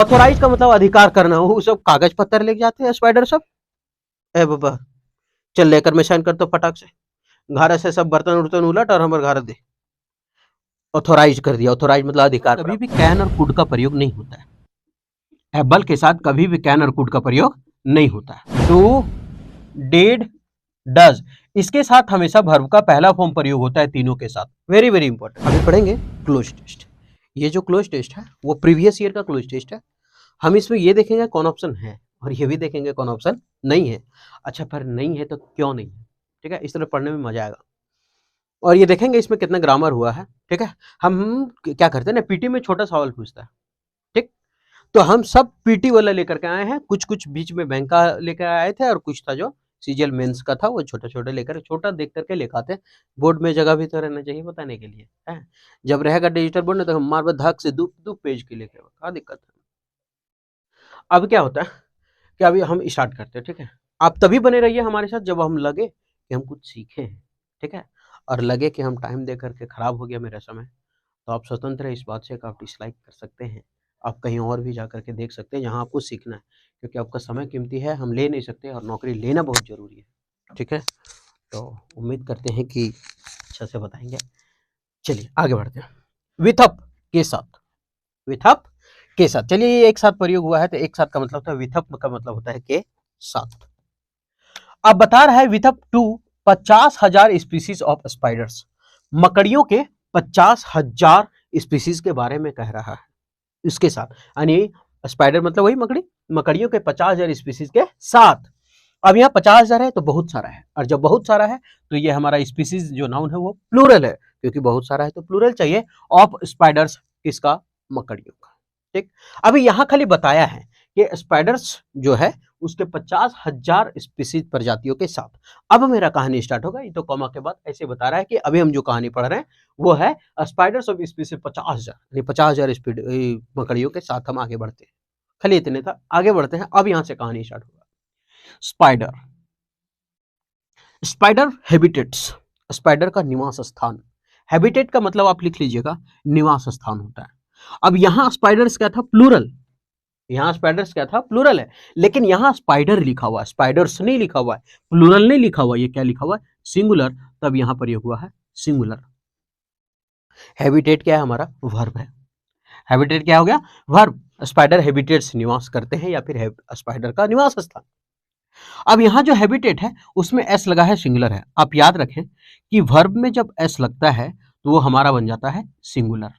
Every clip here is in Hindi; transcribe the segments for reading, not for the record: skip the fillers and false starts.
ऑथोराइज का मतलब अधिकार करना, वो सब कागज पत्तर लेके जाते हैं स्पाइडर सब। ए बाबा चल लेकर मैं साइन करता हूँ फटाक से, घर से सब बर्तन उर्तन उलट और हमारे घर दे। ऑथोराइज कर दिया, ऑथोराइज मतलब अधिकार। कभी भी कैन और कुड का प्रयोग नहीं होता है, बल के साथ कभी भी कैन और कुड का प्रयोग नहीं होता है। डू, डिड, डज, इसके साथ हमेशा वर्ब का पहला फॉर्म प्रयोग होता है तीनों के साथ। Very very important. अभी पढ़ेंगे क्लोज टेस्ट। ये जो क्लोज टेस्ट है वो प्रीवियस ईयर का क्लोज टेस्ट है। हम इसमें ये देखेंगे कौन ऑप्शन है और ये भी देखेंगे कौन ऑप्शन नहीं है। अच्छा पर नहीं है तो क्यों नहीं है, ठीक है, इस तरह पढ़ने में मजा आएगा। और ये देखेंगे इसमें कितना ग्रामर हुआ है, ठीक है। हम क्या करते हैं ना, पीटी में छोटा सवाल पूछता है, ठीक, तो हम सब पीटी वाला लेकर के आए हैं। कुछ कुछ बीच में बैंक का लेकर आए थे और कुछ था जो सीजीएल मेंस का था, वो छोटा छोटा लेकर, छोटा देख करके लेकर आते हैं। बोर्ड में जगह भी तो रहना चाहिए बताने के लिए है। जब रहेगा डिजिटल बोर्ड ना तो हम मार धक से दो पेज के लेके, क्या दिक्कत है। अब क्या होता है कि अभी हम स्टार्ट करते हैं, ठीक है। आप तभी बने रहिए हमारे साथ जब हम लगे कि हम कुछ सीखे हैं, ठीक है, और लगे कि हम टाइम दे करके खराब हो गया मेरा समय, तो आप स्वतंत्र है इस बात से कि आप डिसलाइक कर सकते हैं। आप कहीं और भी जा करके देख सकते हैं जहाँ आपको सीखना है, क्योंकि आपका समय कीमती है, हम ले नहीं सकते और नौकरी लेना बहुत ज़रूरी है, ठीक है। तो उम्मीद करते हैं कि अच्छा से बताएंगे। चलिए आगे बढ़ते हैं। विथ अप के साथ, विथ अप के साथ, चलिए ये एक साथ प्रयोग हुआ है तो एक साथ का मतलब था, विथ अप का मतलब होता है के साथ। अब बता रहा है with up to 50,000 species of spiders, मकड़ियों के 50,000 स्पीसीज के बारे में कह रहा है इसके साथ, यानी स्पाइडर मतलब वही मकड़ी, मकड़ियों के 50,000 स्पीसीज के साथ। अब यहाँ 50,000 है तो बहुत सारा है, और जब बहुत सारा है तो ये हमारा स्पीसीज जो नाउन है वो प्लूरल है, क्योंकि बहुत सारा है तो प्लूरल चाहिए। ऑफ स्पाइडर्स, किसका, मकड़ियों का, ठीक। अभी यहाँ खाली बताया है कि स्पाइडर्स जो है उसके 50,000 स्पीसीज प्रजातियों के साथ। अब मेरा कहानी स्टार्ट होगा, ये तो कॉमा के बाद ऐसे बता रहा है कि अभी हम जो कहानी पढ़ रहे हैं वो है स्पाइडर्स ऑफ स्पीसीज 50,000, 50,000 मकड़ियों के साथ हम आगे बढ़ते हैं। खाली इतने था, आगे बढ़ते हैं। अब यहां से कहानी स्टार्ट होगा। स्पाइडर, स्पाइडर हैबिटेट्स, स्पाइडर का निवास स्थान। हैबिटेट का मतलब आप लिख लीजिएगा निवास स्थान होता है। अब यहां स्पाइडर्स क्या था, प्लूरल, यहाँ स्पाइडर्स क्या था, प्लूरल है, लेकिन यहाँ स्पाइडर लिखा हुआ है, स्पाइडर्स नहीं लिखा हुआ है, प्लूरल नहीं लिखा हुआ, ये क्या लिखा हुआ है, सिंगुलर, तब यहाँ प्रयोग हुआ है सिंगुलर। हैबिटेट क्या है, हमारा वर्ब है। हैबिटेट क्या हो गया, वर्ब। स्पाइडर हैबिटेट्स निवास करते हैं या फिर स्पाइडर का निवास स्थान। अब यहाँ जो हैबिटेट है उसमें एस लगा है, सिंगुलर है। आप याद रखें कि वर्ब में जब एस लगता है तो वो हमारा बन जाता है सिंगुलर।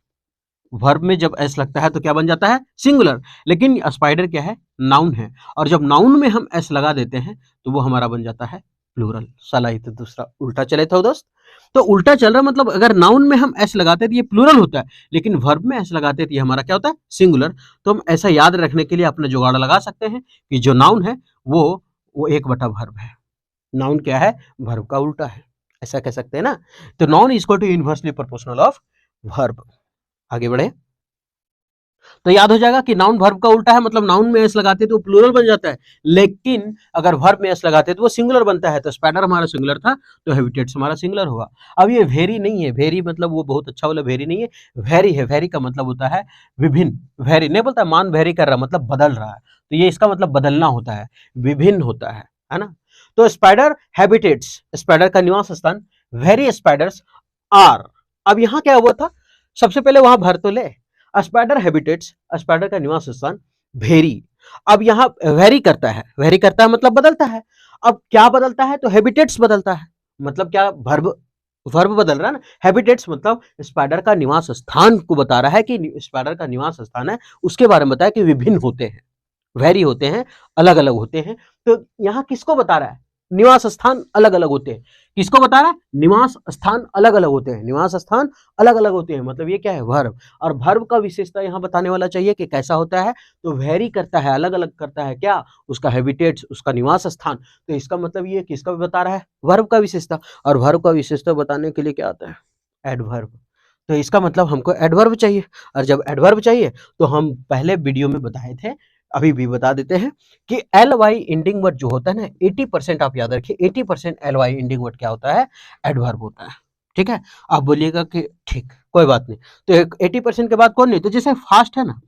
वर्ब में जब एस लगता है तो क्या बन जाता है, सिंगुलर। लेकिन स्पाइडर क्या है, नाउन है, और जब नाउन में हम एस लगा देते हैं तो वो हमारा बन जाता है प्लूरल। साला ये तो दूसरा उल्टा चले था दोस्त, तो उल्टा चल रहा, मतलब अगर नाउन में हम एस लगाते तो ये प्लूरल होता है, लेकिन वर्ब में एस लगाते तो ये हमारा क्या होता है, सिंगुलर। तो हम ऐसा याद रखने के लिए अपना जुगाड़ लगा सकते हैं कि जो नाउन है वो एक बटा वर्ब है। नाउन क्या है, वर्ब का उल्टा है, ऐसा कह सकते हैं ना। तो noun is equal to inversely proportional of verb. आगे बढ़े तो याद हो जाएगा कि नाउन वर्ब का उल्टा है, मतलब नाउन में एस लगाते तो प्लूरल बन जाता है, लेकिन अगर वर्ब में एस लगाते तो वो सिंगुलर बनता है। तो स्पाइडर हमारा सिंगुलर था तो हैबिटेट्स हमारा सिंगुलर होगा। अब ये वेरी नहीं है, वेरी मतलब वो बहुत अच्छा वाला वेरी नहीं है, वेरी है। वेरी का मतलब होता है विभिन्न, वेरी नहीं बोलता मान वेरी कर रहा, मतलब बदल रहा है, तो ये इसका मतलब बदलना होता है, विभिन्न होता है ना। तो स्पाइडर हैबिटेट्स, स्पाइडर का निवास स्थान, वेरी स्पाइडर्स आर। अब यहाँ क्या हुआ था, सबसे पहले वहां भर तो ले, स्पाइडर हैबिटेट्स, स्पाइडर का निवास स्थान वेरी। अब यहाँ वेरी करता है, वेरी करता है मतलब बदलता है। अब क्या बदलता है, तो हैबिटेट्स बदलता है, मतलब क्या, वर्ब, वर्ब बदल रहा है ना। हैबिटेट्स मतलब स्पाइडर का निवास स्थान को बता रहा है कि स्पाइडर का निवास स्थान है, उसके बारे में बताया कि विभिन्न होते हैं, वेरी होते हैं, अलग अलग होते हैं। तो यहाँ किसको बता रहा है, निवास स्थान अलग अलग होते हैं। किसको बता रहा है, निवास स्थान अलग अलग होते हैं, निवास स्थान अलग अलग होते हैं, मतलब ये क्या है, वर्ब। और वर्ब का विशेषता यहाँ बताने वाला चाहिए कि कैसा होता है, तो वेरी करता है, अलग अलग करता है, क्या, उसका हैबिटेट्स, उसका निवास स्थान। तो इसका मतलब ये किसका बता रहा है, वर्ब का विशेषता। और वर्ब का विशेषता बताने के लिए क्या आता है, एडवर्ब। तो इसका मतलब हमको एडवर्ब चाहिए, और जब एडवर्ब चाहिए तो हम पहले वीडियो में बताए थे, अभी भी बता देते हैं कि एल वाई इंडिंग वर्ड जो होता है ना, 80% आप याद रखिए, 80% एल वाई इंडिंग वर्ड क्या होता है, एडवर्ब होता है, ठीक है। आप बोलिएगा कि ठीक कोई बात नहीं, तो 80% के बाद कौन नहीं, तो जैसे फास्ट है ना,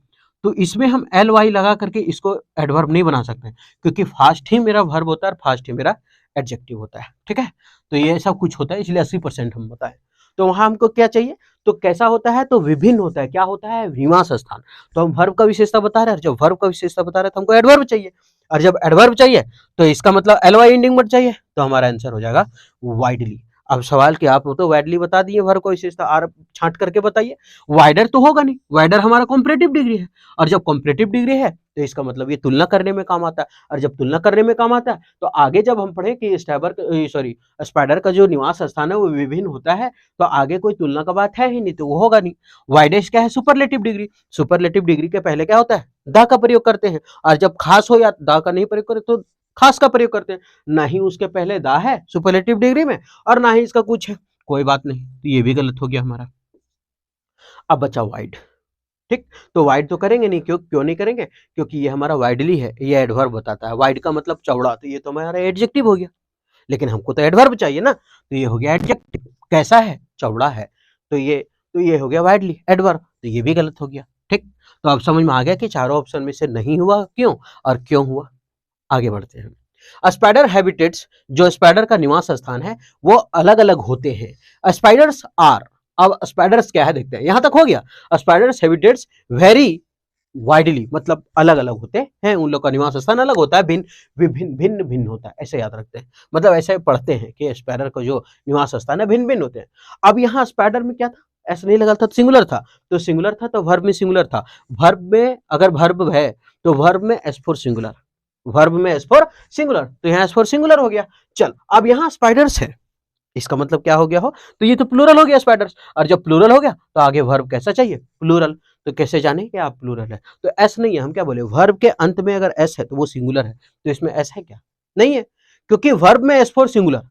तो इसमें हम एल वाई लगा करके इसको एडवर्ब नहीं बना सकते, क्योंकि फास्ट ही मेरा वर्ब होता है और फास्ट ही मेरा एडजेक्टिव होता है। ठीक है, तो ये सब कुछ होता है, इसलिए 80% हम बताएं। तो वहां हमको क्या चाहिए, तो कैसा होता है, तो विभिन्न होता है। क्या होता है, विमास स्थान। तो हम वर्ब का विशेषता बता रहे हैं, जब वर्ब का विशेषता बता रहे हैं तो हमको एडवर्ब चाहिए, और जब एडवर्ब चाहिए तो इसका मतलब एल वाई एंडिंग वर्ड चाहिए, तो हमारा आंसर हो जाएगा वाइडली। अब सवाल कि आप तो वाइडली बता दिए, वर्ब को विशेषता आर छांट करके बताइए। वाइडर तो होगा नहीं, वाइडर हमारा कॉम्परेटिव डिग्री है, और जब कॉम्परेटिव डिग्री है तो इसका मतलब ये तुलना करने में काम आता है, और जब तुलना करने में काम आता है तो आगे जब हम पढ़े कि स्पाइडर का जो निवास स्थान है वो विभिन्न होता है, तो आगे कोई तुलना का बात है ही नहीं, तो वो होगा नहीं। वाइडेस्ट क्या है, सुपरलेटिव डिग्री। सुपरलेटिव डिग्री के पहले क्या होता है, द का प्रयोग करते हैं, और जब खास हो या द का नहीं प्रयोग करें तो खास का प्रयोग करते हैं। ना ही उसके पहले दा है सुपरलेटिव डिग्री में, और ना ही इसका कुछ है, कोई बात नहीं, तो ये भी गलत हो गया हमारा। अब बचा वाइड। ठीक, तो वाइड तो करेंगे नहीं, क्यों नहीं करेंगे, क्योंकि ये हमारा वाइडली है, ये एडवर्ब बताता है। वाइड का मतलब चौड़ा, तो ये तो हमारा एडजेक्टिव हो गया, लेकिन हमको तो एडवर्ब चाहिए ना, तो ये हो गया एडजेक्टिव। कैसा है, चौड़ा है, तो ये हो गया वाइडली एडवर्ब, तो ये भी गलत हो गया। ठीक, तो अब समझ में आ गया कि चारों ऑप्शन में से नहीं हुआ, क्यों और क्यों हुआ। आगे बढ़ते हैं। स्पाइडर हैबिटेट्स, जो स्पाइडर का निवास स्थान है वो अलग अलग होते हैं। स्पाइडर्स आर, अब स्पाइडर्स क्या है देखते हैं, यहां तक हो गया। स्पाइडर्स हैबिटेट्स वेरी वाइडली, मतलब अलग अलग होते हैं, उन लोग का निवास स्थान अलग होता है, भिन्न भिन्न होता है, ऐसे याद रखते हैं। मतलब ऐसे पढ़ते हैं कि स्पाइडर का जो निवास स्थान है भिन्न भिन्न होते हैं। अब यहाँ स्पाइडर में क्या था, ऐसा नहीं लगा था, सिंगुलर था, तो सिंगुलर था तो वर्ब में सिंगुलर था। वर्ब में अगर वर्ब है तो वर्ब में एस फॉर सिंगुलर, वर्ब में एस फॉर सिंगुलर, तो यहाँ एस फॉर सिंगुलर हो गया। चल, अब यहाँ स्पाइडर्स है, इसका मतलब क्या हो गया हो, तो ये तो प्लूरल हो गया स्पाइडर्स, और जब प्लूरल हो गया तो आगे वर्ब कैसा चाहिए, प्लूरल। तो कैसे जाने कि आप प्लूरल है, तो एस नहीं है, हम क्या बोले, वर्ब के अंत में अगर एस है तो वो सिंगुलर है, तो इसमें एस है क्या, नहीं है, क्योंकि वर्ब में एस फॉर सिंगुलर,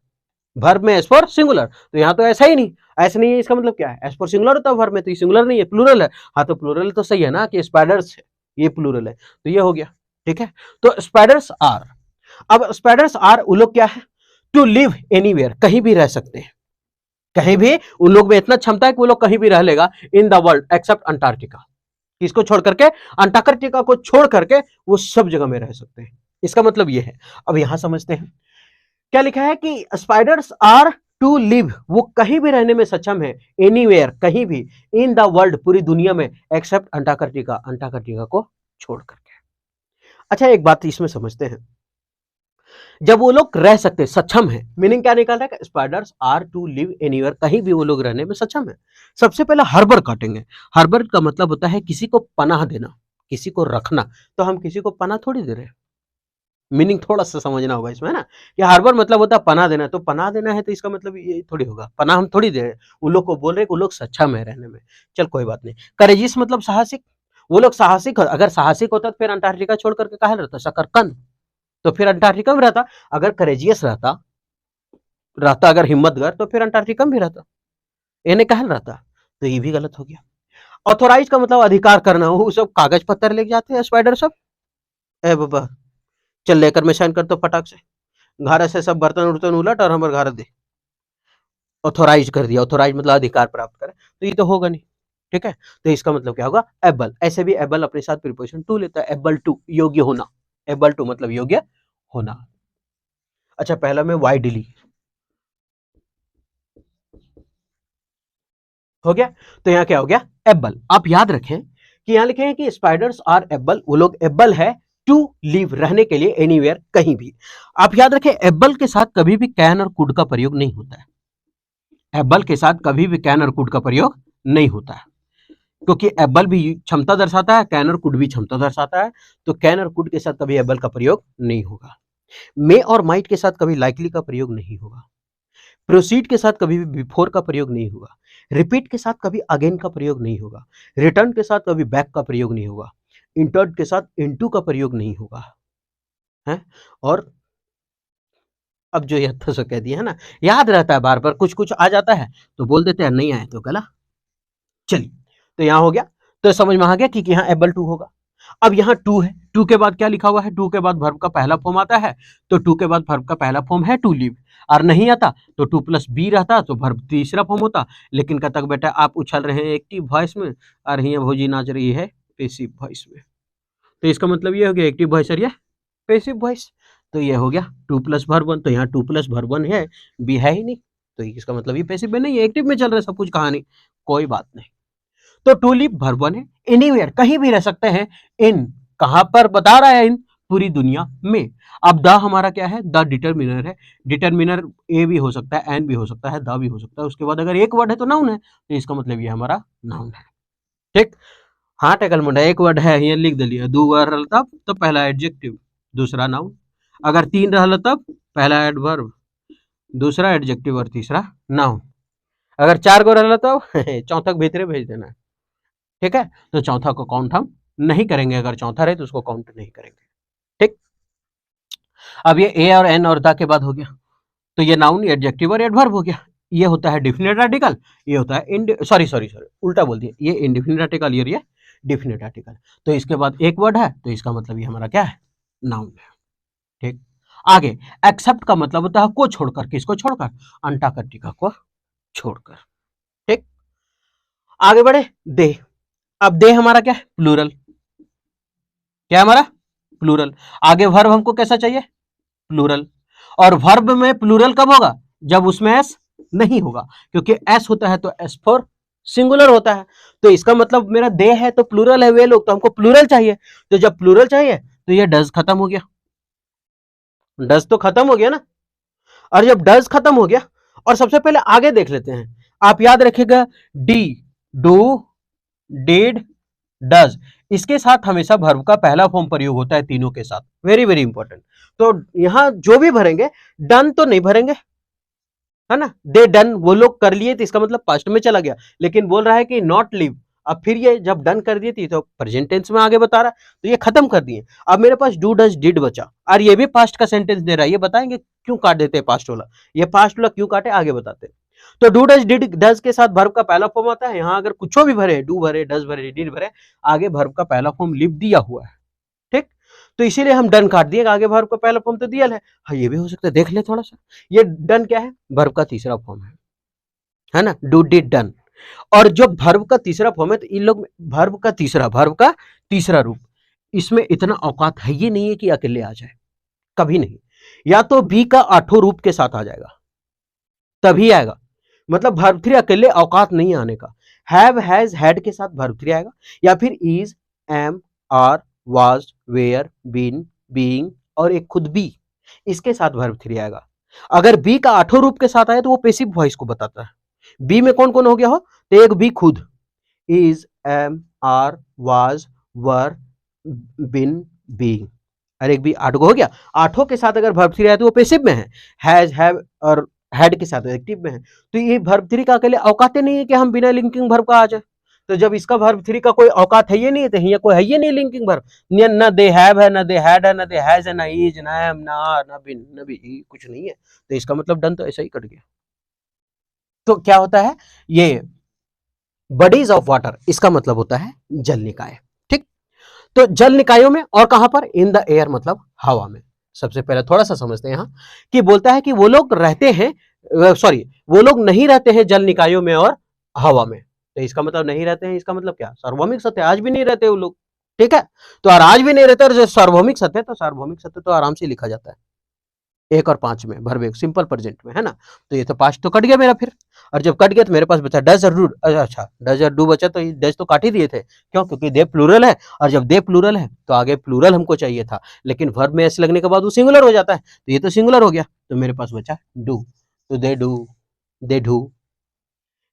वर्ब में एस फॉर सिंगुलर, तो यहाँ तो ऐसा ही नहीं, ऐसा नहीं है, इसका मतलब क्या है, एस फॉर सिंगुलर होता है वर्ब में, तो ये सिंगुलर नहीं है, प्लूरल है। हाँ, तो प्लूरल तो सही है ना, कि स्पाइडर्स है, ये प्लूरल है, तो ये हो गया। ठीक है, तो स्पाइडर्स आर। अब स्पाइडर्स आर वो लोग क्या है, टू लिव एनीवेयर, कहीं भी रह सकते हैं, कहीं भी, उन लोग में इतना क्षमता है कि वो लोग कहीं भी रह लेगा, in the world accept Antarctica, किसको छोड़ करके, अंटार्कटिका को छोड़ करके वो सब जगह में रह सकते हैं, इसका मतलब ये है। अब यहां समझते हैं क्या लिखा है कि स्पाइडर्स आर टू लिव, वो कहीं भी रहने में सक्षम है, एनीवेयर, कहीं भी, इन द वर्ल्ड, पूरी दुनिया में, एक्सेप्ट अंटार्कटिका, अंटार्कटिका को छोड़ करके। अच्छा, एक बात इसमें समझते हैं, जब वो लोग रह सकते, सक्षम है, मीनिंग क्या निकाल रहा है, spiders are to live anywhere, कहीं भी वो लोग रहने में सक्षम है। सबसे पहले हर्बर काटेंगे। हर्बर का मतलब होता है किसी को पनाह देना, किसी को रखना, तो हम किसी को पनाह थोड़ी दे रहे हैं, मीनिंग थोड़ा सा समझना होगा इसमें, है ना, कि हार्बर मतलब होता है पनाह देना, तो पनाह देना है तो इसका मतलब ये थोड़ी होगा, पनाह हम थोड़ी दे रहे हैं, उन लोग को बोल रहे हैं कि वो लोग सक्षम है रहने में। चल कोई बात नहीं। करेजिस मतलब साहसिक, वो लोग साहसिक, अगर साहसिक होता तो फिर अंटार्कटिका छोड़ करके कहा रहता, शकरकंद, तो फिर अंटार्कटिका में रहता। अगर करेजियस रहता रहता अगर हिम्मतगर, तो फिर अंटार्कटिका में भी रहता, इन्हें कहा रहता, तो ये भी गलत हो गया। ऑथोराइज का मतलब अधिकार करना, वो सब कागज पत्तर लेके जाते हैं स्पाइडर सब, ए बाबा चल लेकर मैं साइन करता हूँ फटाक से, घर से सब बर्तन उर्तन उलट और हमारे घर दे, ऑथोराइज कर दिया, ऑथोराइज मतलब अधिकार प्राप्त करे, तो ये तो होगा नहीं। ठीक है, तो इसका मतलब क्या होगा, एबल, ऐसे भी एबल अपने साथ प्रीपोजिशन टू लेता है, एबल टू, योग्य होना, एबल टू मतलब योग्य होना। अच्छा, पहला में वाइडली हो गया, तो यहाँ क्या हो गया, एबल। आप याद रखें कि यहाँ लिखे हैं कि स्पाइडर्स आर एबल, वो लोग एबल है टू लिव, रहने के लिए, एनीवेयर, कहीं भी। आप याद रखें एबल के साथ कभी भी कैन और कुड का प्रयोग नहीं होता है, एबल के साथ कभी भी कैन और कुड का प्रयोग नहीं होता है, क्योंकि एबल भी क्षमता दर्शाता है, कैन और कुड भी क्षमता दर्शाता है, तो कैन और कुड के साथ कभी एबल का प्रयोग नहीं होगा। मे और माइट के साथ कभी लाइकली का प्रयोग नहीं होगा। प्रोसीड के साथ कभी भी बिफोर का प्रयोग नहीं होगा। रिपीट के साथ कभी अगेन का प्रयोग नहीं होगा। रिटर्न के साथ कभी बैक का प्रयोग नहीं होगा। इंटर्ड के साथ इनटू का प्रयोग नहीं होगा है। और अब जो यह तो कह दिया है ना, याद रहता है, बार बार कुछ कुछ आ जाता है तो बोल देते हैं, नहीं आए तो गला। चलिए, तो यहाँ हो गया, तो समझ में आ गया कि यहाँ एबल टू होगा। अब यहाँ टू है, टू के बाद क्या लिखा हुआ है, टू के बाद वर्ब का पहला फॉर्म आता है, तो टू के बाद वर्ब का पहला फॉर्म है टू लिव, और नहीं आता तो टू प्लस बी रहता तो वर्ब तीसरा फॉर्म होता। लेकिन कब तक बेटा आप उछल रहे हैं एक्टिव वॉइस में, और यहाँ भौजी नाच रही है पेसिव वॉइस में। तो इसका मतलब ये हो गया एक्टिव वॉइस और ये पेसिव वॉइस। तो ये हो गया 2 + वर्ब 1, तो यहाँ 2 + वर्ब 1 है, बी है ही नहीं, तो इसका मतलब ये पेसिव में नहीं है, एक्टिव में चल रहा है सब कुछ कहानी, कोई बात नहीं। तो टू लिव वर्ब 1 है, एनीवेयर कहीं भी रह सकते हैं, इन कहां पर बता रहा है, इन पूरी दुनिया में। अब द हमारा क्या है, द डिटरमिनर है, डिटरमिनर ए भी हो सकता है, एन भी हो सकता है, द भी हो सकता है, उसके बाद अगर एक वर्ड है तो नाउन है, तो इसका मतलब ये हमारा नाउन है। ठीक, हाँ टेकल मुंडा, एक वर्ड है यहाँ लिख दिलिए, दो वर्ड रहल तब पहला एडजेक्टिव, दूसरा नाउन, अगर 3 रहल तब पहला एडवर्ब, दूसरा एडजेक्टिव और तीसरा नाउन, अगर 4 गो रहल तब चौथा भीतरे भेज देना है। ठीक है, तो चौथा को काउंट हम नहीं करेंगे, अगर चौथा रहे तो उसको काउंट नहीं करेंगे। ठीक, अब ये ए और एन और द के बाद हो गया, तो ये नाउन, एडजेक्टिव और एडवर्ब हो गया। ये होता है डेफिनेट आर्टिकल, ये होता है सॉरी उल्टा बोल दिया, ये इंडेफिनिट आर्टिकल और ये डेफिनेट आर्टिकल। तो इसके बाद एक वर्ड है, तो इसका मतलब ये हमारा क्या है, नाउन है। ठीक, आगे एक्सेप्ट का मतलब होता है को छोड़कर, किसको छोड़कर, अंटार्कटिका को छोड़कर। ठीक, आगे बढ़े, दे। अब दे हमारा क्या है, प्लूरल, क्या हमारा प्लूरल। आगे वर्ब हमको कैसा चाहिए, प्लूरल, और वर्ब में प्लूरल कब होगा, जब उसमें एस नहीं होगा, क्योंकि एस होता है तो एस फॉर सिंगुलर होता है। तो इसका मतलब मेरा दे है तो प्लूरल है वे लोग, तो हमको प्लूरल चाहिए, तो जब प्लूरल चाहिए तो ये डज खत्म हो गया, डज तो खत्म हो गया ना, और जब डज खत्म हो गया, और सबसे पहले आगे देख लेते हैं, आप याद रखिएगा, डी, डू, डिड, डज, इसके साथ हमेशा वर्ब का पहला फॉर्म प्रयोग होता है तीनों के साथ, वेरी वेरी इंपॉर्टेंट। तो यहां जो भी भरेंगे, डन तो नहीं भरेंगे, है ना, दे डन वो लोग कर लिए, तो इसका मतलब पास्ट में चला गया, लेकिन बोल रहा है कि नॉट लिव, अब फिर ये जब डन कर दिए थी तो प्रेजेंट टेंस में आगे बता रहा है, तो ये खत्म कर दिए। अब मेरे पास डू डज डिड बचा, और ये भी पास्ट का सेंटेंस दे रहा है, ये बताएंगे क्यों काट देते हैं पास्ट वाला, ये पास्ट वाला क्यों काटे आगे बताते हैं। तो डू डज डिड डज के साथ वर्ब का पहला फॉर्म आता है, यहां अगर कुछ भी भरे, डू भरे, डज भरे, डिड भरे, आगे वर्ब का पहला फॉर्म लिव दिया हुआ है। ठीक, तो इसीलिए हम डन काट दिए, आगे वर्ब का पहला फॉर्म तो दिया है। हाँ, ये भी हो सकता है, देख ले थोड़ा सा, ये डन क्या है, वर्ब का तीसरा फॉर्म है ना, डू डिड डन। और जो वर्ब का तीसरा फॉर्म है, तो इन लोग वर्ब का तीसरा रूप, इसमें इतना औकात है ये नहीं है कि अकेले आ जाए, कभी नहीं, या तो बी का आठों रूप के साथ आ जाएगा तभी आएगा, मतलब वर्ब 3 अकेले औकात नहीं आने का, हैव हैज हैड के साथ वर्ब 3 आएगा, या फिर is, am, are, was, were, been, being, और एक खुद बी, इसके साथ वर्ब 3 आएगा। अगर बी का आठों रूप के साथ आए तो वो पेसिव वॉइस को बताता है। बी में कौन कौन हो गया हो, तो एक बी खुद, is, am, are, was, were, been, being, और एक भी 8 को हो गया, आठों के साथ अगर वर्ब 3 आए तो वो पेसिव में है, हैज, हैव और हैड के साथ एक्टिव में है। तो ये वर्ब 3 का अकेले औकात नहीं है कि हम बिना लिंकिंग वर्ब का आ जाए, तो जब इसका वर्ब 3 का कोई औकात है ये नहीं, तो यहाँ कोई है ये नहीं लिंकिंग वर्ब, ना दे हैव है, ना दे हैड है, ना दे हैज है, ना इज, ना एम, ना आर, ना बिन, ना बी, कुछ नहीं है, तो इसका मतलब डन तो ऐसा ही कट गया। तो क्या होता है, ये बॉडीज ऑफ वाटर, इसका मतलब होता है जल निकाय। ठीक, तो जल निकायों में और कहां पर, इन द एयर मतलब हवा में। सबसे पहले थोड़ा सा समझते हैं यहां, कि बोलता है कि वो लोग रहते हैं, वो लोग नहीं रहते हैं जल निकायों में और हवा में, तो इसका मतलब नहीं रहते हैं, इसका मतलब क्या, सार्वभौमिक सत्य, आज भी नहीं रहते वो लोग। ठीक है, तो आज भी नहीं रहते, और जो सार्वभौमिक सत्य, तो सार्वभौमिक सत्य तो आराम से लिखा जाता है 1 और 5 में, वर्ब 1 सिंपल प्रेजेंट में, है ना, तो ये तो पास्ट तो कट गया मेरा फिर, और जब कट गया तो मेरे पास बचा डज और डू, अच्छा डज और डू बचा, तो डज तो काट ही दिए थे, क्यों, क्योंकि दे प्लूरल है, और जब दे प्लूरल है तो आगे प्लूरल हमको चाहिए था, लेकिन वर्ब में ऐसे लगने के बाद वो सिंगुलर हो जाता है, तो ये तो सिंगुलर हो गया, तो मेरे पास बचा डू, तो they do, they do,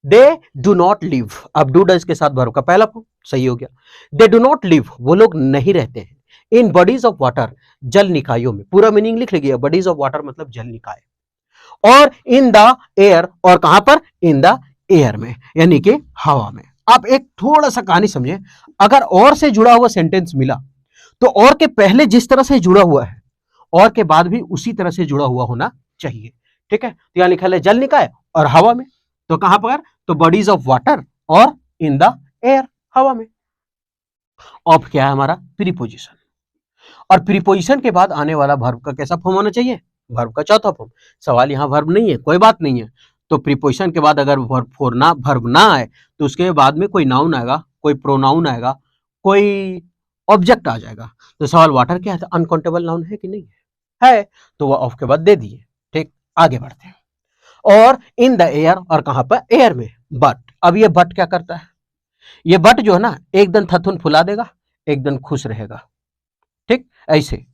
they do not live, अब डू डज के साथ वर्ब का पहला फॉर्म सही हो गया, दे डू नॉट लिव वो लोग नहीं रहते हैं, इन बॉडीज ऑफ वाटर जल निकायों में, पूरा मीनिंग लिख लीजिए, बॉडीज ऑफ वाटर मतलब जल निकाय, और इन द एयर, और कहां पर, इन द एयर में, यानी कि हवा में। आप एक थोड़ा सा कहानी समझे, अगर और से जुड़ा हुआ सेंटेंस मिला, तो और के पहले जिस तरह से जुड़ा हुआ है, और के बाद भी उसी तरह से जुड़ा हुआ होना चाहिए। ठीक है, तो यहां लिखा है जल निकाय और हवा में, तो कहां पर, तो बॉडीज ऑफ वाटर और इन द एयर, हवा में। ऑफ क्या है हमारा, प्रीपोजिशन, और प्रीपोजिशन के बाद आने वाला वर्ब का कैसा फॉर्म होना चाहिए, वर्ब का चौथा फॉर्म। सवाल यहाँ वर्ब नहीं है, कोई बात नहीं है, तो प्रीपोजिशन के बाद अगर वर्ब ना आए, तो उसके बाद में कोई नाउन आएगा, कोई प्रोनाउन आएगा, कोई ऑब्जेक्ट आ जाएगा। तो सवाल वाटर क्या है, तो अनकाउंटेबल नाउन है कि नहीं है, तो वो ऑफ के बाद दे दिए। ठीक, आगे बढ़ते हैं। और इन द एयर, और कहां पर, एयर में। बट अब ये बट क्या करता है, ये बट जो है ना, एक दिन थथुन फुला देगा, एक दिन खुश रहेगा। ठीक, ऐसे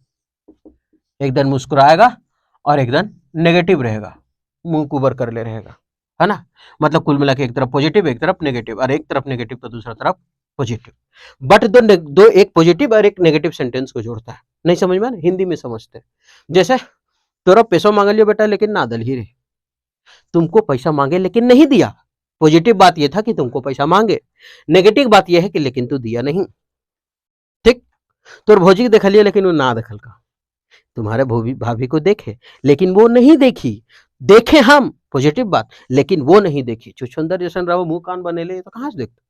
एक दिन मुस्कुराएगा और एक दिन नेगेटिव रहेगा, मुंह कुबर कर ले रहेगा, है ना। मतलब कुल मिला के एक तरफ पॉजिटिव, एक तरफ नेगेटिव, और एक तरफ नेगेटिव तो दूसरा तरफ पॉजिटिव। बट दो एक पॉजिटिव और एक नेगेटिव सेंटेंस को जोड़ता है। नहीं समझ में, हिंदी में समझते हैं। जैसे तोरा पैसा मांग लियो बेटा लेकिन ना दल ही रे, तुमको पैसा मांगे लेकिन नहीं दिया। पॉजिटिव बात यह था कि तुमको पैसा मांगे, नेगेटिव बात यह है कि लेकिन तू दिया नहीं। ठीक, तोर भौजी देख लिया लेकिन वो ना देखल का, तुम्हारे भाभी को देखे लेकिन वो नहीं देखी, देखे हम, पॉजिटिव बात, लेकिन वो नहीं देखी। छुछुंदर जैसन रहो, मुंह कान बने ले, तो कहां से देखते,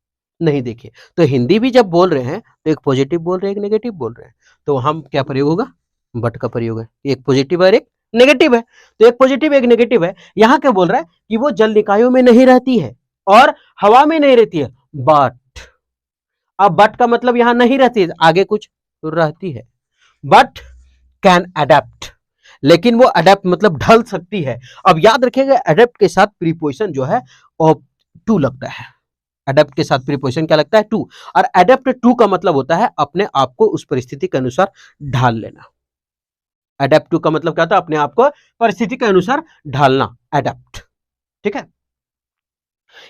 नहीं देखे। तो हिंदी भी जब बोल रहे हैं तो एक पॉजिटिव बोल रहे हैं, एक नेगेटिव बोल रहे हैं, तो हम क्या प्रयोग होगा, बट का प्रयोग है। एक पॉजिटिव और एक नेगेटिव है, तो एक पॉजिटिव एक नेगेटिव है। यहां क्या बोल रहा है कि वो जल निकायों में नहीं रहती है और हवा में नहीं रहती है, बट, अब बट का मतलब यहां नहीं रहती है, आगे कुछ रहती है। बट कैन अडेप्ट, लेकिन वो अडेप्ट मतलब ढल सकती है। अब याद रखिएगा, अडेप्ट के साथ प्रीपोजिशन जो है टू लगता है। अडेप्ट के साथ प्रीपोजिशन क्या लगता है, टू। और अडेप्ट टू का मतलब होता है अपने आप को उस परिस्थिति के अनुसार ढाल लेना। अडेप्ट टू का मतलब क्या होता है, अपने आप को परिस्थिति के अनुसार ढालना, अडेप्ट। ठीक है,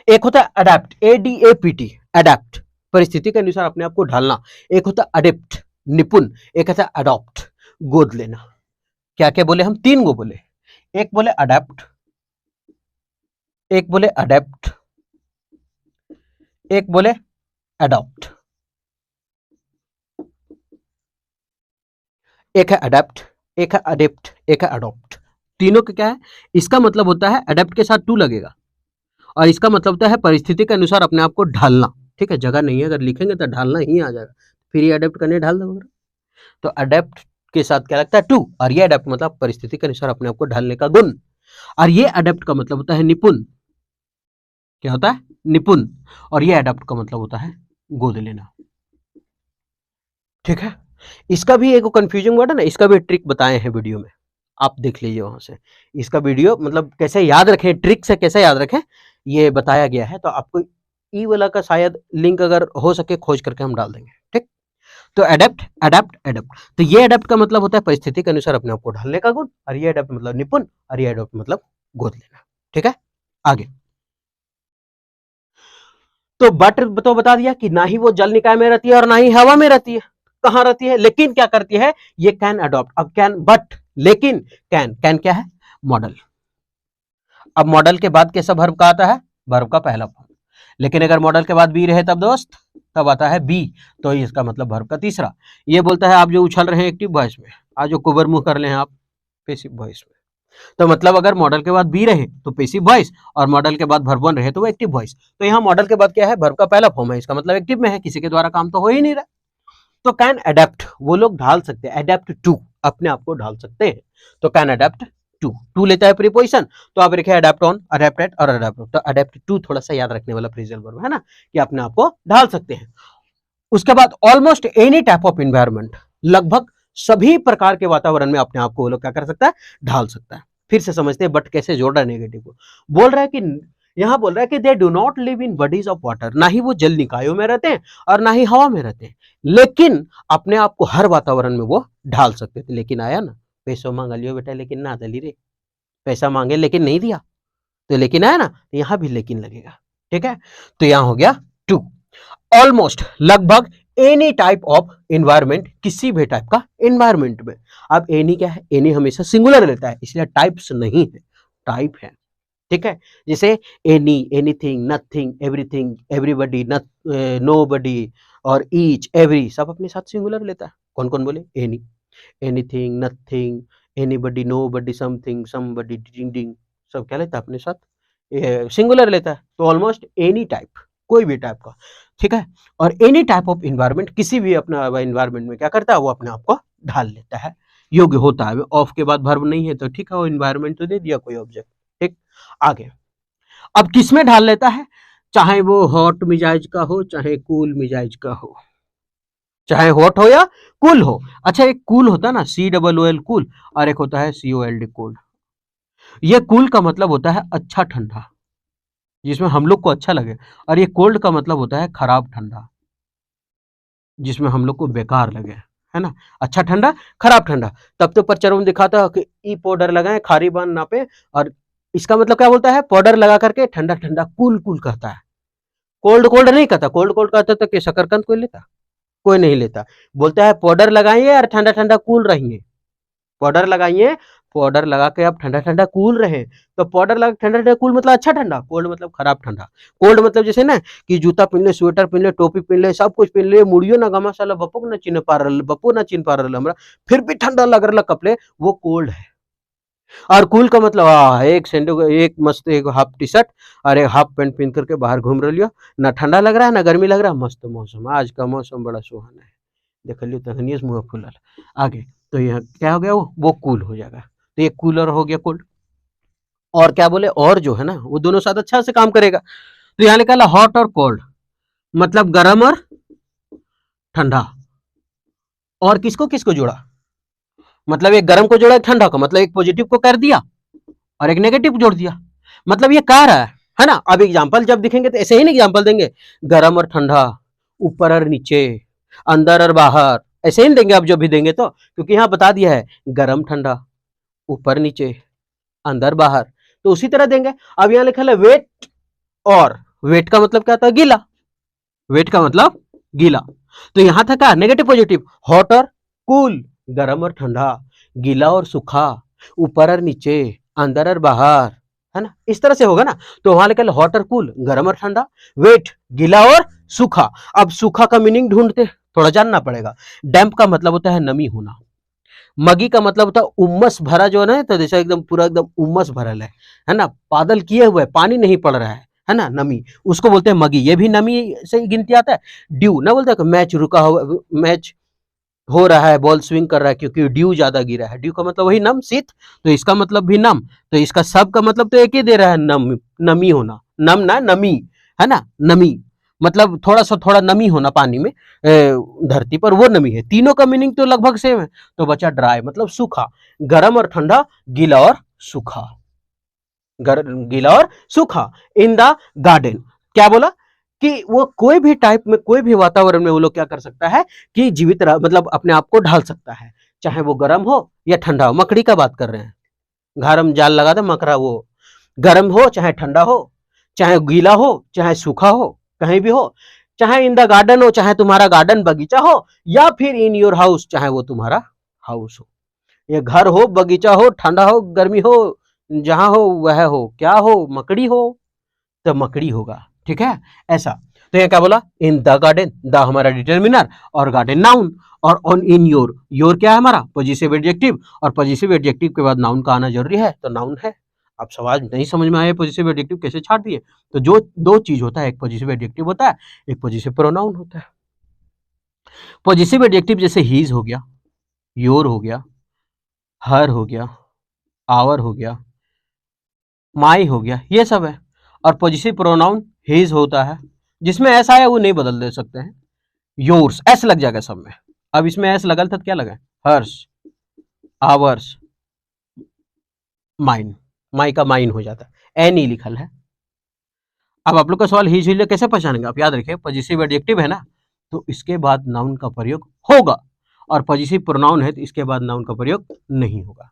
एक होता है अडेप्ट, ADAPT, अडेप्ट, परिस्थिति के अनुसार अपने आप को ढालना। एक होता है अडेप्ट, निपुण। एक होता है अडॉप्ट, गोद लेना। क्या क्या बोले हम, तीन गो बोले, एक बोले अडेप्ट, एक बोले अडेप्ट, एक बोले अडॉप्ट। एक है अडेप्ट, एक है अडेप्ट, एक है अडॉप्ट। तीनों का क्या है, इसका मतलब होता है अडेप्ट के साथ टू लगेगा, और इसका मतलब होता है परिस्थिति के अनुसार अपने आप को ढालना। ठीक है, जगह नहीं है, अगर लिखेंगे तो ढालना ही आ जाएगा, फिर ये अडेप्ट करने ढाल दो। तो अडेप्ट के साथ क्या लगता है, टू, और ये अडेप्ट मतलब परिस्थिति के अनुसार अपने आप को ढालने का गुण। और ये अडेप्ट का मतलब होता है निपुण, क्या होता है, निपुण। और ये अडेप्ट का मतलब होता है गोद लेना। ठीक है, इसका भी एक कंफ्यूजिंग वर्ड है ना, इसका भी ट्रिक बताए हैं वीडियो में, आप देख लीजिए वहां से। इसका वीडियो मतलब कैसे याद रखें, ट्रिक से कैसे याद रखें, ये बताया गया है। तो आपको ई वाला का शायद लिंक अगर हो सके खोज करके हम डाल देंगे। ठीक, तो अडेप्ट, अडेप्ट, अडेप्ट, तो ये अडेप्ट का मतलब होता है परिस्थिति के अनुसार अपने आप को ढालने का गुण, और ये अडेप्ट मतलब निपुण, और ये अडेप्ट मतलब गोद लेना। ठीक है, आगे। तो बट तो बता दिया कि ना ही वो जल निकाय में रहती है और ना ही हवा में रहती है, कहां रहती है, लेकिन क्या करती है, ये कैन अडॉप्ट। अब कैन, बट, लेकिन, कैन, कैन क्या है, मॉडल। अब मॉडल के बाद कैसा वर्ब का आता है, वर्ब का पहला फॉर्म। लेकिन अगर मॉडल के बाद बी रहे तब दोस्त, तब आता है बी, तो इसका मतलब वर्ब का तीसरा। ये बोलता है आप जो उछल रहे हैं एक्टिव वॉइस में, आज जो कुबर मुंह कर ले हैं आप पैसिव वॉइस में। तो मतलब अगर मॉडल के बाद बी रहे तो पैसिव वॉइस, और मॉडल के बाद वर्ब वन रहे तो वो एक्टिव वॉइस। तो यहाँ मॉडल के बाद क्या है, वर्ब का पहला फॉर्म है, इसका मतलब एक्टिव में है, किसी के द्वारा काम तो हो ही नहीं रहा। तो कैन अडेप्ट, वो लोग ढाल सकते हैं, अडेप्ट टू, अपने आप को ढाल सकते हैं। तो कैन अडेप्ट टू, टू लेता है प्रीपोजिशन, तो आप लिखे अडेप्ट ऑन, अडेप्ट एट और अडेप्ट। तो अडेप्ट टू थोड़ा सा याद रखने वाला फ्रेजल वर्ब है ना, कि अपने आप को ढाल सकते हैं। उसके बाद almost any type of environment, लगभग सभी प्रकार के वातावरण में अपने आप को वो लोग क्या कर सकता है, ढाल सकता है। फिर से समझते हैं बट कैसे जोड़ रहा है नेगेटिव को। बोल रहा है कि यहां बोल रहा है कि they do not live in bodies of water, ना ही वो जल निकायों में रहते हैं और ना ही हवा में रहते हैं, लेकिन अपने आप को हर वातावरण में वो ढाल सकते थे। लेकिन आया ना, पैसों मांग लियो बेटा लेकिन ना दली रे, पैसा मांगे लेकिन नहीं दिया, तो लेकिन आया ना, तो यहां भी लेकिन लगेगा। ठीक है, तो यहां हो गया टू। ऑलमोस्ट, लगभग, एनी टाइप ऑफ एनवायरमेंट, किसी भी टाइप का एनवायरमेंट में। अब एनी क्या है, एनी हमेशा सिंगुलर रहता है, इसलिए टाइप्स नहीं है, टाइप है। ठीक है, जैसे any, anything, nothing, everything, everybody, nobody और ईच, एवरी, सब अपने साथ सिंगुलर लेता है। कौन कौन बोले, any, anything, nothing, anybody, nobody, something, somebody, डिंग डिंग, सब क्या लेता है अपने साथ, सिंगुलर लेता है। तो ऑलमोस्ट एनी टाइप, कोई भी टाइप का। ठीक है, और एनी टाइप ऑफ इन्वायरमेंट, किसी भी अपना इन्वायरमेंट में क्या करता है, वो अपने आप को ढाल लेता है, योग्य होता है। ऑफ के बाद वर्ब नहीं है तो ठीक है, वो इन्वायरमेंट तो दे दिया कोई ऑब्जेक्ट। ठीक, आगे। अब किसमें ढाल लेता है, चाहे वो हॉट मिजाज का हो चाहे कूल मिजाज का हो, चाहे हॉट हो या कूल हो। अच्छा, एक कूल होता है ना, COOL कूल, और एक होता है COLD कोल्ड। ये कूल का मतलब होता है अच्छा ठंडा, जिसमें हम लोग को अच्छा लगे, और ये कोल्ड का मतलब होता है खराब ठंडा, जिसमें हम लोग को बेकार लगे, है ना। अच्छा ठंडा, खराब ठंडा। तब तो प्रचारों में दिखाता है कि ई पाउडर लगाएं, खारी बान नापे, और इसका मतलब क्या बोलता है, पाउडर लगा करके ठंडा ठंडा कूल कूल कहता है। कोल्ड कोल्ड नहीं कहता, कोल्ड कोल्ड कहता तो कि शकरकंद कोई लेता, कोई नहीं लेता। बोलता है पाउडर लगाइए और ठंडा ठंडा कूल रहिए, पाउडर लगाइए, पाउडर लगा के आप ठंडा ठंडा कूल रहे। तो पाउडर लगा ठंडा ठंडा कूल मतलब अच्छा ठंडा, कोल्ड मतलब खराब ठंडा। कोल्ड मतलब जैसे ना कि जूता पहन ले, स्वेटर पहन ले, टोपी पहन ले, सब कुछ पहन ले, मुड़ियो ना गमा साला बप्पो ना चिन्ह पा रहा, बप्पो ना चिन्ह पा रहा हमरा, फिर भी ठंडा लग रहा कपड़े, वो कोल्ड है। और कूल का मतलब एक सैंडो, एक मस्त एक हाफ टी शर्ट और एक हाफ पैंट पहन करके बाहर घूम रही हो, ना ठंडा लग रहा है ना गर्मी लग रहा है, मस्त मौसम, आज का मौसम बड़ा सुहाना है, देख लियो तखनिए से मुंह फुलल। आगे तो यह क्या हो गया, वो कूल हो जाएगा। तो ये कूलर हो गया कोल्ड। और क्या बोले, और जो है ना वो दोनों साथ अच्छा से काम करेगा। तो यहाँ लिखा है हॉट और कोल्ड, मतलब गर्म और ठंडा। और किसको किसको जोड़ा, मतलब एक गर्म को जोड़ा एक ठंडा को, मतलब एक पॉजिटिव को कर दिया और एक नेगेटिव को जोड़ दिया। मतलब ये कह रहा है ना। अब एग्जाम्पल जब दिखेंगे तो ऐसे ही नहीं एग्जाम्पल देंगे, गर्म और ठंडा, ऊपर और नीचे, अंदर और बाहर, ऐसे ही नहीं देंगे अब जब भी देंगे तो, क्योंकि यहाँ बता दिया है गर्म ठंडा, ऊपर नीचे, अंदर बाहर, तो उसी तरह देंगे। अब यहाँ लिखा है वेट, और वेट का मतलब क्या था, गीला, वेट का मतलब गीला। तो यहां था क्या, नेगेटिव पॉजिटिव, हॉट और कूल, गर्म और ठंडा, गीला और सूखा, ऊपर और नीचे, अंदर और बाहर, है ना, इस तरह से होगा ना। तो वहां लिखा हॉट और कूल, गर्म और ठंडा, वेट गीला और सूखा। अब सूखा का मीनिंग ढूंढते, थोड़ा जानना पड़ेगा। डैम्प का मतलब होता है नमी होना, मगी का मतलब होता है उमस भरा, जो है ना, तो जैसे एकदम पूरा एकदम उमस भरल है ना, बादल किए हुए पानी नहीं पड़ रहा है ना, नमी, उसको बोलते हैं मगी, ये भी नमी से ही गिनती आता है। ड्यू ना बोलते हैं मैच रुका हुआ, मैच हो रहा है, बॉल स्विंग कर रहा है, क्योंकि ड्यू ज्यादा गिरा है, ड्यू का मतलब वही नम शीत, तो इसका मतलब भी नम, तो इसका सब का मतलब तो एक ही दे रहा है, नम, नमी होना, नम ना नमी, है ना, नमी मतलब थोड़ा सा थोड़ा नमी होना पानी में, धरती पर, वो नमी है। तीनों का मीनिंग तो लगभग सेम है। तो बचा ड्राई मतलब सूखा, गर्म और ठंडा, गीला और सूखा, गीला और सूखा इन द गार्डन। क्या बोला कि वो कोई भी टाइप में, कोई भी वातावरण में वो लोग क्या कर सकता है कि जीवित रह, मतलब अपने आप को ढाल सकता है, चाहे वो गर्म हो या ठंडा हो। मकड़ी का बात कर रहे हैं, घर में जाल लगा दे मकड़ा, वो गर्म हो चाहे ठंडा हो, चाहे गीला हो चाहे सूखा हो, कहीं भी हो, चाहे इन द गार्डन हो, चाहे तुम्हारा गार्डन बगीचा हो, या फिर इन योर हाउस, चाहे वो तुम्हारा हाउस हो, ये घर हो, बगीचा हो, ठंडा हो, गर्मी हो, जहां हो वह हो, क्या हो, मकड़ी हो तो मकड़ी होगा, ठीक है, ऐसा। तो ये क्या बोला, इन द गार्डन, द हमारा डिटर्मिनर और गार्डन नाउन, और ऑन इन योर क्या है हमारा पॉजिटिव एडजेक्टिव, और पॉजिटिव एडजेक्टिव के बाद नाउन का आना जरूरी है, तो नाउन है। अब सवाल नहीं समझ में आया पॉजिटिव एडजेक्टिव कैसे छाट दिए, तो जो दो चीज होता है, एक पॉजिटिव एडजेक्टिव होता है, एक पॉजिटिव प्रोनाउन होता है। पॉजिटिव एडजेक्टिव जैसे हीज हो गया, योर हो गया, हर हो गया, आवर हो गया, माई हो गया, ये सब है। और पॉजिटिव प्रोनाउन हिज होता है, जिसमें ऐसा है वो नहीं बदल दे सकते हैं। योर्स एस लग जाएगा सब में। अब इसमें एस लगल था तो क्या लगा, हर्ष, आवर्स, माइन, माई का माइन हो जाता है, एन ई लिखल है। अब आप लोग का सवाल हिज हुई कैसे पहचानेंगे, आप याद रखिए पॉजिटिव एडजेक्टिव है ना, तो इसके बाद नाउन का प्रयोग होगा, और पॉजिटिव प्रोनाउन है तो इसके बाद नाउन का प्रयोग नहीं होगा।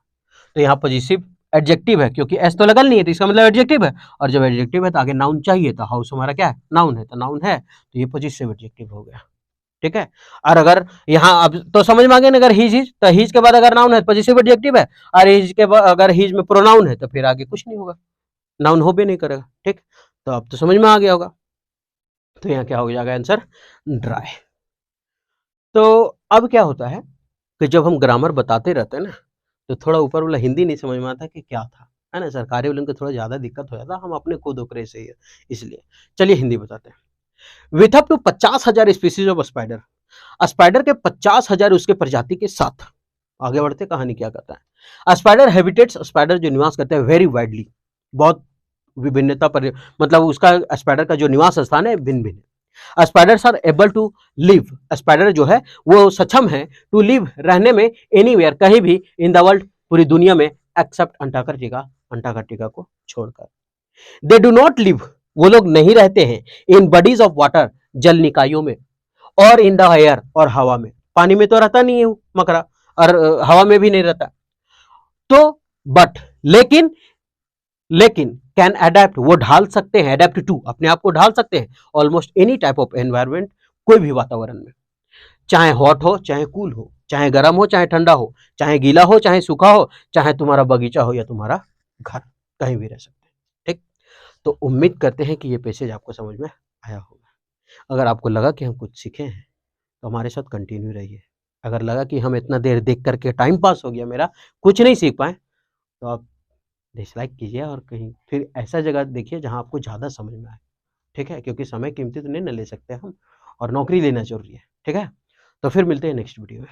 तो यहाँ पॉजिटिव एडजेक्टिव है, क्योंकि एस तो लगल नहीं है, तो इसका मतलब एडजेक्टिव है, और जब एडजेक्टिव है तो आगे नाउन चाहिए, तो हाउस हमारा क्या है, नाउन है, तो नाउन है, तो ये पॉजिटिव एडजेक्टिव हो गया, ठीक है। और अगर यहाँ अब तो समझ में आ गया ना, अगर हिज तो हिज के बाद अगर नाउन है पॉजिटिव एडजेक्टिव है, और हिज के बाद अगर हिज में प्रोनाउन है तो फिर आगे कुछ नहीं होगा, नाउन हो भी नहीं करेगा, ठीक। तो अब तो समझ में आ गया होगा। तो यहाँ क्या हो जाएगा आंसर, ड्राई। तो अब क्या होता है कि जब हम ग्रामर बताते रहते हैं ना, तो थोड़ा ऊपर वाला हिंदी नहीं समझ में आता कि क्या था, है ना, सरकारी वालों को थोड़ा ज़्यादा दिक्कत हो जाता, हम अपने खुद ओकरे से ही है, इसलिए चलिए हिंदी बताते हैं। With up to 50,000 species of spider, spider के 50,000 उसके प्रजाति के साथ आगे बढ़ते कहानी क्या करता है। स्पाइडर हैबिटेट्स, स्पाइडर जो निवास करते हैं, वेरी वाइडली, बहुत विभिन्नता पर, मतलब उसका स्पाइडर का जो निवास स्थान है भिन्न भिन्न। Spiders are able to live, spider जो है वो सक्षम है टू लिव, रहने में, एनीवेयर, कहीं भी, इन द वर्ल्ड, पूरी दुनिया में, एक्सेप्ट अंटार्कटिका को छोड़कर। दे डू नॉट लिव, वो लोग नहीं रहते हैं इन बॉडीज ऑफ वाटर, जल निकायों में, और इन द एयर, और हवा में। पानी में तो रहता नहीं है मकड़ा, और हवा में भी नहीं रहता। तो बट लेकिन कैन अडेप्ट, वो ढाल सकते हैं, अडेप्ट टू, अपने आप को ढाल सकते हैं, almost any type of environment, कोई भी वातावरण में, चाहे हॉट हो चाहे कूल हो, चाहे गर्म हो चाहे ठंडा हो, चाहे गीला हो चाहे सूखा हो, चाहे तुम्हारा बगीचा हो या तुम्हारा घर, कहीं भी रह सकते हैं। ठीक, तो उम्मीद करते हैं कि ये पैसेज आपको समझ में आया होगा। अगर आपको लगा कि हम कुछ सीखे हैं तो हमारे साथ कंटिन्यू रहिए। अगर लगा कि हम इतना देर देख करके टाइम पास हो गया मेरा, कुछ नहीं सीख पाए, तो आप डिसलाइक कीजिए और कहीं फिर ऐसा जगह देखिए जहां आपको ज़्यादा समझ में आए। ठीक है, क्योंकि समय कीमती तो नहीं ना ले सकते हम, और नौकरी लेना जरूरी है। ठीक है, तो फिर मिलते हैं नेक्स्ट वीडियो में।